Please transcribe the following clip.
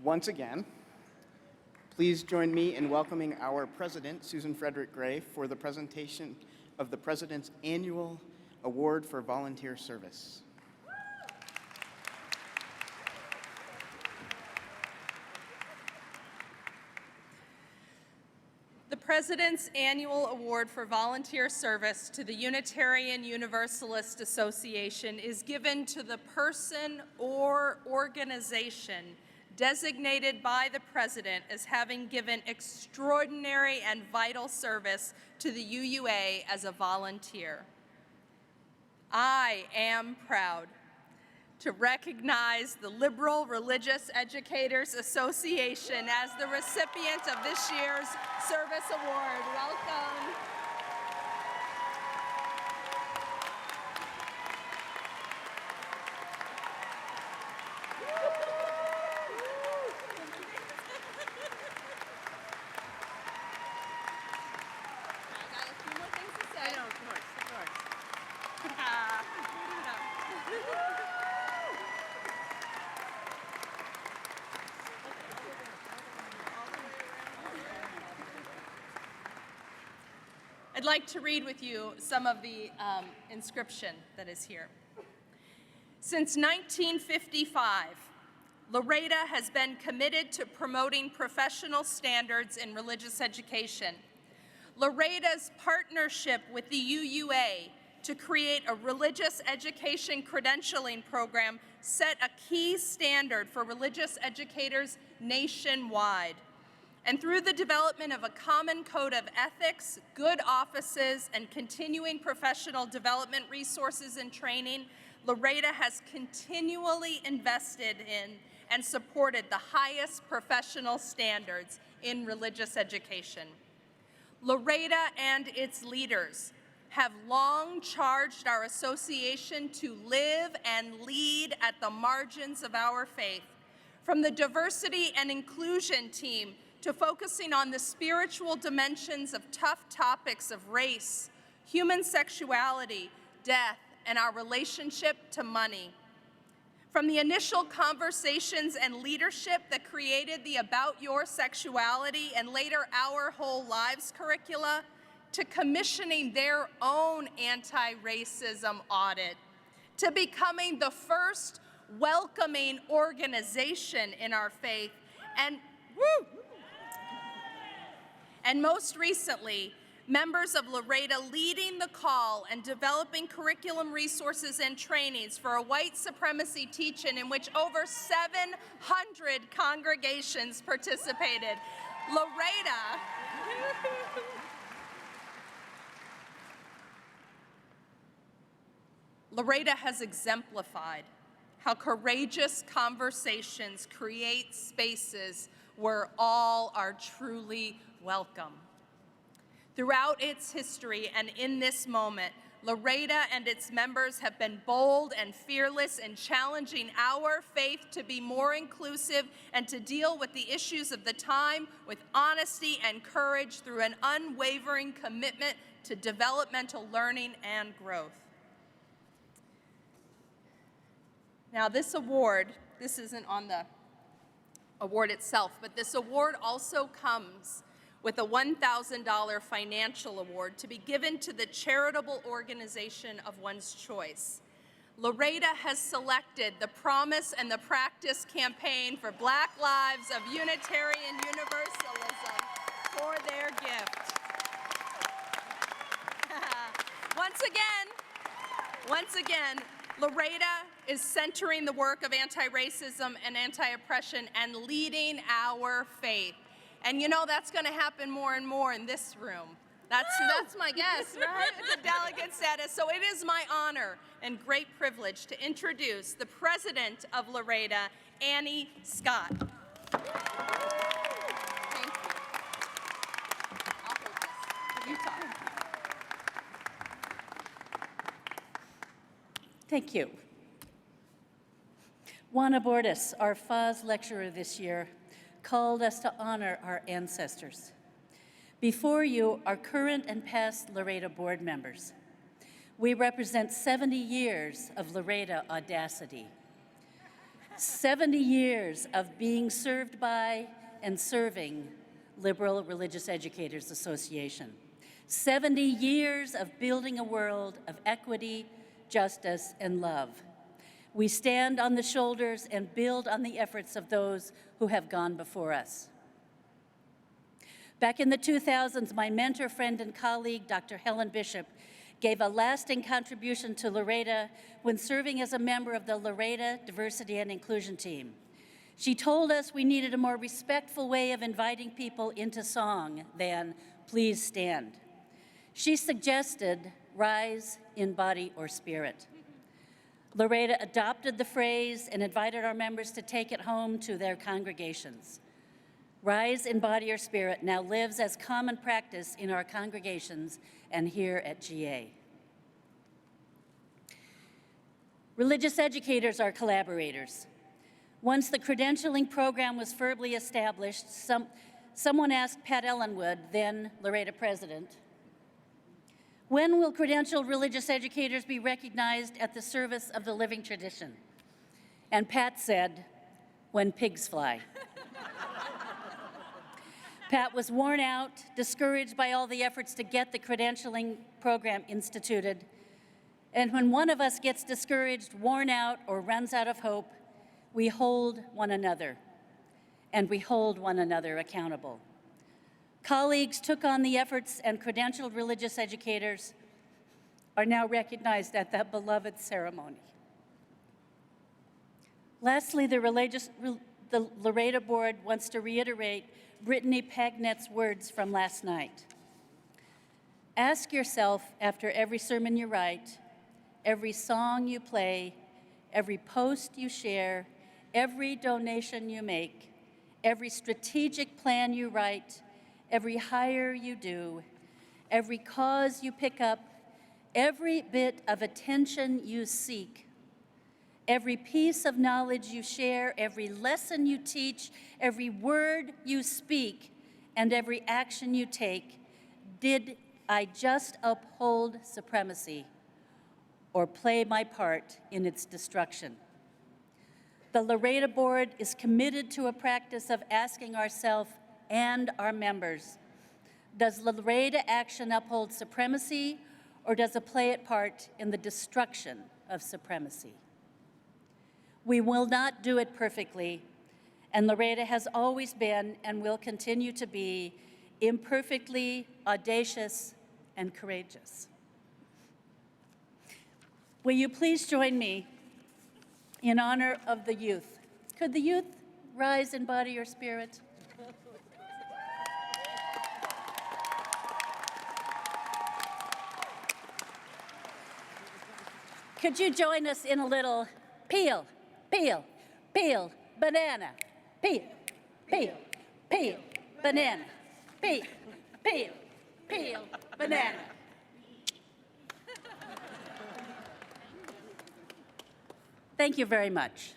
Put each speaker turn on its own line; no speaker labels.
once again. Please join me in welcoming our President, Susan Frederick Gray, for the presentation of the President's Annual Award for Volunteer Service.
The President's Annual Award for Volunteer Service to the Unitarian Universalist Association is given to the person or organization designated by the President as having given extraordinary and vital service to the UUA as a volunteer. I am proud to recognize the Liberal Religious Educators Association as the recipient of this year's Service Award. Welcome. I'd like to read with you some of the inscription that is here. Since 1955, Loretta has been committed to promoting professional standards in religious education. Loretta's partnership with the UUA to create a religious education credentialing program set a key standard for religious educators nationwide. And through the development of a common code of ethics, good offices, and continuing professional development resources and training, Loretta has continually invested in and supported the highest professional standards in religious education. Loretta and its leaders have long charged our association to live and lead at the margins of our faith, from the diversity and inclusion team to focusing on the spiritual dimensions of tough topics of race, human sexuality, death, and our relationship to money. From the initial conversations and leadership that created the About Your Sexuality and later Our Whole Lives curricula, to commissioning their own anti-racism audit, to becoming the first welcoming organization in our faith, and most recently, members of Loretta leading the call and developing curriculum resources and trainings for a white supremacy teach-in in which over 700 congregations participated. Loretta has exemplified how courageous conversations create spaces where all are truly welcome. Throughout its history and in this moment, Loretta and its members have been bold and fearless in challenging our faith to be more inclusive and to deal with the issues of the time with honesty and courage through an unwavering commitment to developmental learning and growth. Now, this award, this isn't on the award itself, but this award also comes with a $1,000 financial award to be given to the charitable organization of one's choice. Loretta has selected the Promise and the Practice campaign for Black Lives of Unitarian Universalism for their gift. Once again, Loretta is centering the work of anti-racism and anti-oppression and leading our faith. And you know that's going to happen more and more in this room. That's my guess, right? The delegate status. So it is my honor and great privilege to introduce the president of Loretta, Annie Scott. Thank you. I'll hold this. You talk.
Thank you. Juana Bordas, our FAS lecturer this year, called us to honor our ancestors. Before you are current and past Loretta board members. We represent 70 years of Loretta audacity. 70 years of being served by and serving Liberal Religious Educators Association. 70 years of building a world of equity, justice, and love. We stand on the shoulders and build on the efforts of those who have gone before us. Back in the 2000s, my mentor, friend, and colleague, Dr. Helen Bishop, gave a lasting contribution to Loretta when serving as a member of the Loretta Diversity and Inclusion Team. She told us we needed a more respectful way of inviting people into song than "Please stand." She suggested "Rise in body or spirit." Loretta adopted the phrase and invited our members to take it home to their congregations. "Rise in body or spirit" now lives as common practice in our congregations and here at GA. Religious educators are collaborators. Once the credentialing program was firmly established, someone asked Pat Ellenwood, then Loretta president, "When will credentialed religious educators be recognized at the service of the living tradition?" And Pat said, "When pigs fly." Pat was worn out, discouraged by all the efforts to get the credentialing program instituted. And when one of us gets discouraged, worn out, or runs out of hope, we hold one another, and we hold one another accountable. Colleagues took on the efforts, and credentialed religious educators are now recognized at that beloved ceremony. Lastly, the Loretta Board wants to reiterate Brittany Pagnet's words from last night. Ask yourself after every sermon you write, every song you play, every post you share, every donation you make, every strategic plan you write, every hire you do, every cause you pick up, every bit of attention you seek, every piece of knowledge you share, every lesson you teach, every word you speak, and every action you take, did I just uphold supremacy or play my part in its destruction? The Loretta Board is committed to a practice of asking ourselves and our members, does Loretta action uphold supremacy, or does it play its part in the destruction of supremacy? We will not do it perfectly, and Loretta has always been and will continue to be imperfectly audacious and courageous. Will you please join me in honor of the youth? Could the youth rise in body or spirit? Could you join us in a little peel, peel, peel, banana, peel, peel, peel, banana, peel, peel, peel, banana. Thank you very much.